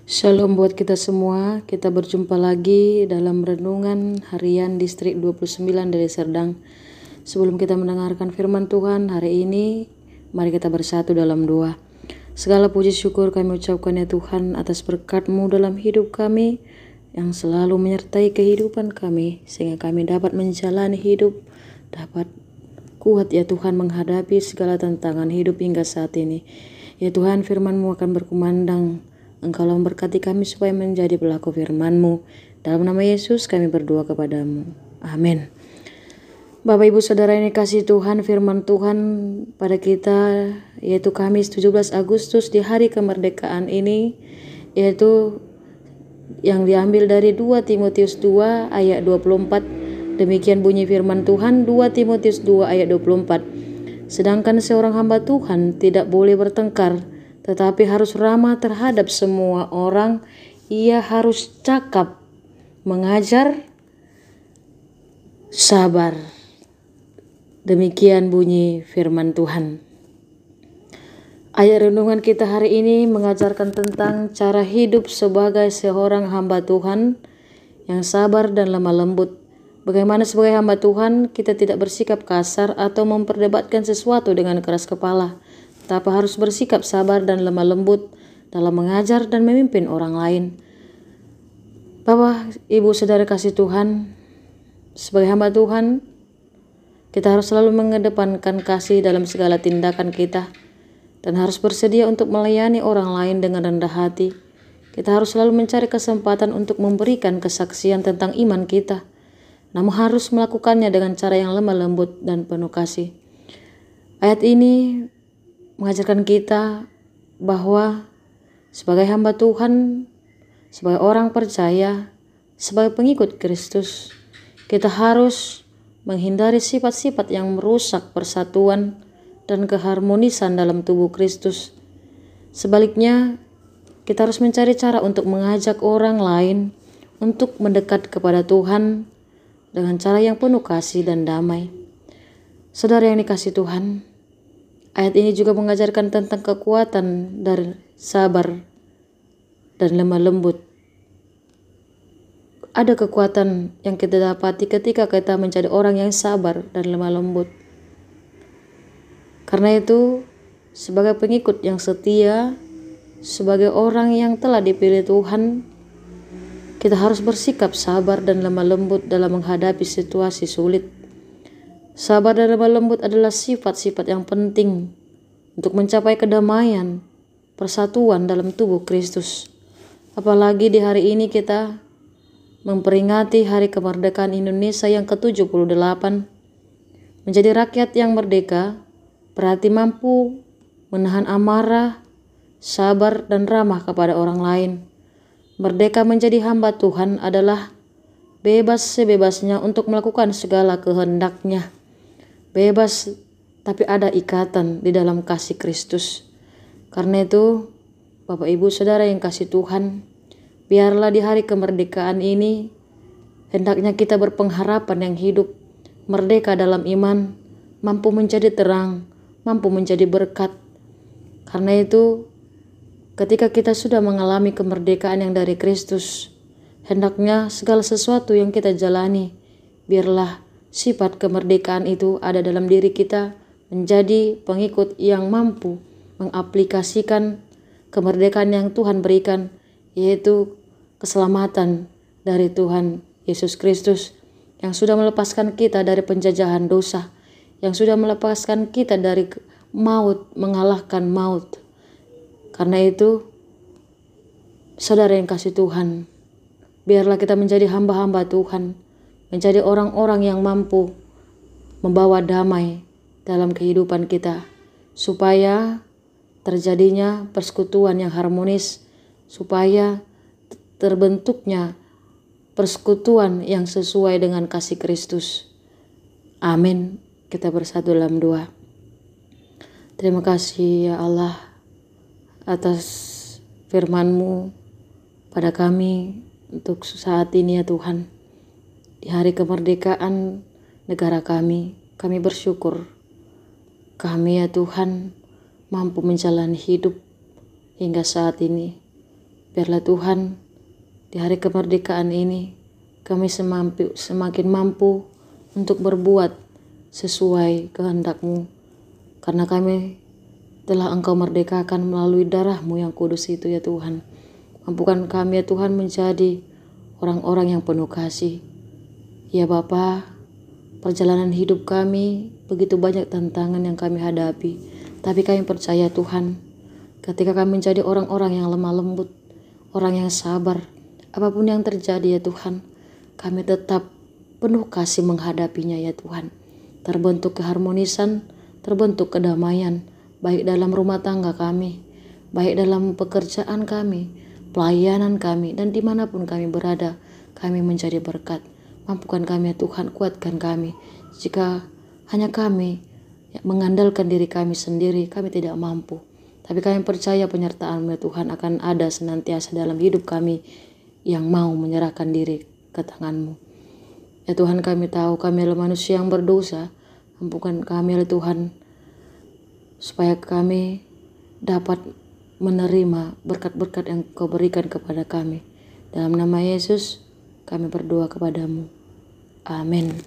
Shalom buat kita semua. Kita berjumpa lagi dalam renungan harian distrik 29 dari Serdang. Sebelum kita mendengarkan firman Tuhan hari ini, mari kita bersatu dalam doa. Segala puji syukur kami ucapkan ya Tuhan atas berkat-Mu dalam hidup kami yang selalu menyertai kehidupan kami, sehingga kami dapat menjalani hidup, dapat kuat ya Tuhan menghadapi segala tantangan hidup hingga saat ini. Ya Tuhan, firman-Mu akan berkumandang. Engkau memberkati kami supaya menjadi pelaku firman-Mu. Dalam nama Yesus kami berdoa kepadamu. Amin. Bapak Ibu Saudara ini kasih Tuhan, firman Tuhan pada kita yaitu Kamis 17 Agustus di hari kemerdekaan ini, yaitu yang diambil dari 2 Timotius 2 ayat 24. Demikian bunyi firman Tuhan, 2 Timotius 2 ayat 24. Sedangkan seorang hamba Tuhan tidak boleh bertengkar, tetapi harus ramah terhadap semua orang. Ia harus cakap, mengajar, sabar. Demikian bunyi firman Tuhan. Ayat renungan kita hari ini mengajarkan tentang cara hidup sebagai seorang hamba Tuhan yang sabar dan lemah lembut. Bagaimana sebagai hamba Tuhan kita tidak bersikap kasar atau memperdebatkan sesuatu dengan keras kepala, tapi harus bersikap sabar dan lemah lembut dalam mengajar dan memimpin orang lain. Bapak, Ibu, Saudara kasih Tuhan, sebagai hamba Tuhan, kita harus selalu mengedepankan kasih dalam segala tindakan kita dan harus bersedia untuk melayani orang lain dengan rendah hati. Kita harus selalu mencari kesempatan untuk memberikan kesaksian tentang iman kita, namun harus melakukannya dengan cara yang lemah lembut dan penuh kasih. Ayat ini mengajarkan kita bahwa sebagai hamba Tuhan, sebagai orang percaya, sebagai pengikut Kristus, kita harus menghindari sifat-sifat yang merusak persatuan dan keharmonisan dalam tubuh Kristus. Sebaliknya, kita harus mencari cara untuk mengajak orang lain untuk mendekat kepada Tuhan dengan cara yang penuh kasih dan damai. Saudara yang dikasihi Tuhan, ayat ini juga mengajarkan tentang kekuatan dari sabar dan lemah lembut. Ada kekuatan yang kita dapati ketika kita menjadi orang yang sabar dan lemah lembut. Karena itu, sebagai pengikut yang setia, sebagai orang yang telah dipilih Tuhan, kita harus bersikap sabar dan lemah lembut dalam menghadapi situasi sulit. Sabar dan lemah lembut adalah sifat-sifat yang penting untuk mencapai kedamaian, persatuan dalam tubuh Kristus. Apalagi di hari ini kita memperingati Hari Kemerdekaan Indonesia yang ke-78. Menjadi rakyat yang merdeka berarti mampu menahan amarah, sabar, dan ramah kepada orang lain. Merdeka menjadi hamba Tuhan adalah bebas sebebasnya untuk melakukan segala kehendaknya. Bebas, tapi ada ikatan di dalam kasih Kristus. Karena itu, Bapak Ibu Saudara yang kasih Tuhan, biarlah di hari kemerdekaan ini, hendaknya kita berpengharapan yang hidup, merdeka dalam iman, mampu menjadi terang, mampu menjadi berkat. Karena itu, ketika kita sudah mengalami kemerdekaan yang dari Kristus, hendaknya segala sesuatu yang kita jalani, biarlah sifat kemerdekaan itu ada dalam diri kita, menjadi pengikut yang mampu mengaplikasikan kemerdekaan yang Tuhan berikan, yaitu keselamatan dari Tuhan Yesus Kristus yang sudah melepaskan kita dari penjajahan dosa, yang sudah melepaskan kita dari maut, mengalahkan maut. Karena itu, saudara yang kasih Tuhan, biarlah kita menjadi hamba-hamba Tuhan, menjadi orang-orang yang mampu membawa damai dalam kehidupan kita, supaya terjadinya persekutuan yang harmonis, supaya terbentuknya persekutuan yang sesuai dengan kasih Kristus. Amin. Kita bersatu dalam doa. Terima kasih ya Allah atas firman-Mu pada kami untuk saat ini ya Tuhan. Di hari kemerdekaan negara kami bersyukur kami ya Tuhan mampu menjalani hidup hingga saat ini. Biarlah Tuhan, di hari kemerdekaan ini kami semakin mampu untuk berbuat sesuai kehendak-Mu, karena kami telah Engkau merdekakan melalui darah-Mu yang kudus itu ya Tuhan. Mampukan kami ya Tuhan menjadi orang-orang yang penuh kasih. Ya Bapa, perjalanan hidup kami begitu banyak tantangan yang kami hadapi, tapi kami percaya Tuhan, ketika kami menjadi orang-orang yang lemah lembut, orang yang sabar, apapun yang terjadi ya Tuhan, kami tetap penuh kasih menghadapinya ya Tuhan. Terbentuk keharmonisan, terbentuk kedamaian, baik dalam rumah tangga kami, baik dalam pekerjaan kami, pelayanan kami, dan dimanapun kami berada, kami menjadi berkat. Mampukan kami ya Tuhan, kuatkan kami. Jika hanya kami mengandalkan diri kami sendiri, kami tidak mampu. Tapi kami percaya penyertaan-Mu ya Tuhan akan ada senantiasa dalam hidup kami yang mau menyerahkan diri ke tangan-Mu. Ya Tuhan, kami tahu kami adalah manusia yang berdosa. Mampukan kami ya Tuhan, supaya kami dapat menerima berkat-berkat yang Kau berikan kepada kami. Dalam nama Yesus kami berdoa kepadamu. Amin.